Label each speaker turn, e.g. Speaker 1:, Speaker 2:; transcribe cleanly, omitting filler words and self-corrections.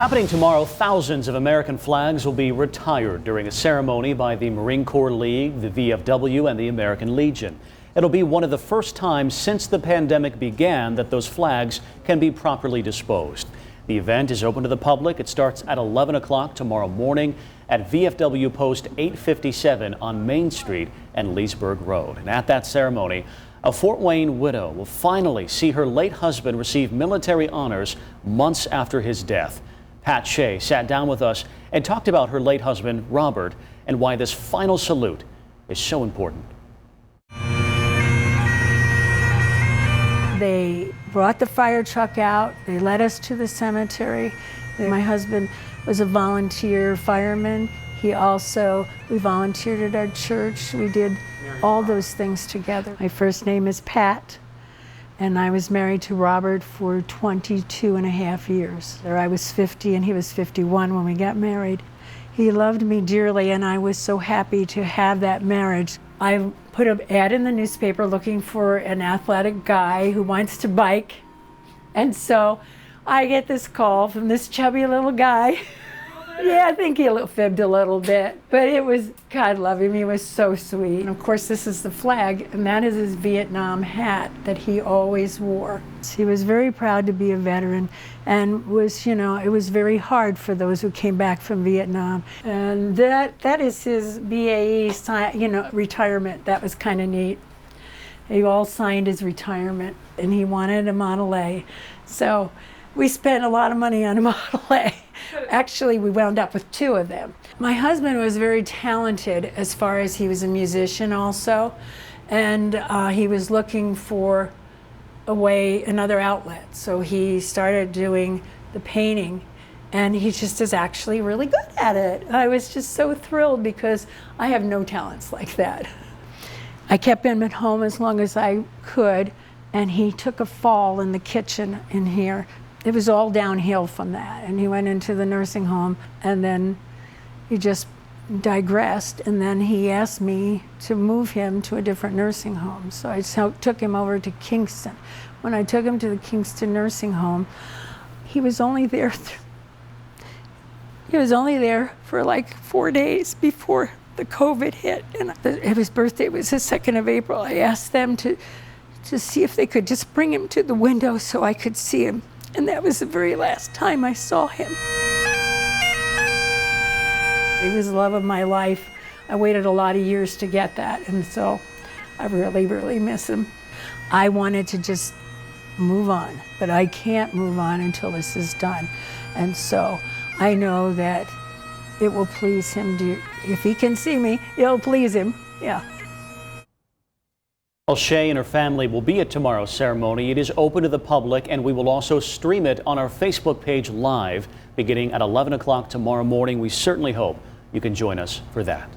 Speaker 1: Happening tomorrow, thousands of American flags will be retired during a ceremony by the Marine Corps League, the VFW, and the American Legion. It'll be one of the first times since the pandemic began that those flags can be properly disposed. The event is open to the public. It starts at 11 o'clock tomorrow morning at VFW Post 857 on Main Street and Leesburg Road. And at that ceremony, a Fort Wayne widow will finally see her late husband receive military honors months after his death. Pat Shea sat down with us and talked about her late husband, Robert, and why this final salute is so important.
Speaker 2: They brought the fire truck out. They led us to the cemetery. My husband was a volunteer fireman. We volunteered at our church. We did all those things together. My first name is Pat, and I was married to Robert for 22 and a half years. I was 50 and he was 51 when we got married. He loved me dearly, and I was so happy to have that marriage. I put an ad in the newspaper looking for an athletic guy who wants to bike. And so I get this call from this chubby little guy. Yeah, I think he fibbed a little bit, but it was, God love him, he was so sweet. And of course, this is the flag, and that is his Vietnam hat that he always wore. He was very proud to be a veteran, and was, it was very hard for those who came back from Vietnam. And that is his BAE, retirement. That was kind of neat. They all signed his retirement, and he wanted a Model A. So we spent a lot of money on a Model A. Actually, we wound up with 2 of them. My husband was very talented as far as he was a musician also, and he was looking for another outlet. So he started doing the painting, and he just is actually really good at it. I was just so thrilled because I have no talents like that. I kept him at home as long as I could, and he took a fall in the kitchen in here. It was all downhill from that, and he went into the nursing home, and then he just digressed, and then he asked me to move him to a different nursing home. So I took him over to Kingston. When I took him to the Kingston nursing home, he was only there for like 4 days before the COVID hit, and his birthday was the 2nd of April. I asked them to see if they could just bring him to the window so I could see him. And that was the very last time I saw him. He was the love of my life. I waited a lot of years to get that, and so I really, really miss him. I wanted to just move on, but I can't move on until this is done. And so I know that it will please him. If he can see me, it'll please him, yeah.
Speaker 1: Well, Shea and her family will be at tomorrow's ceremony. It is open to the public, and we will also stream it on our Facebook page live beginning at 11 o'clock tomorrow morning. We certainly hope you can join us for that.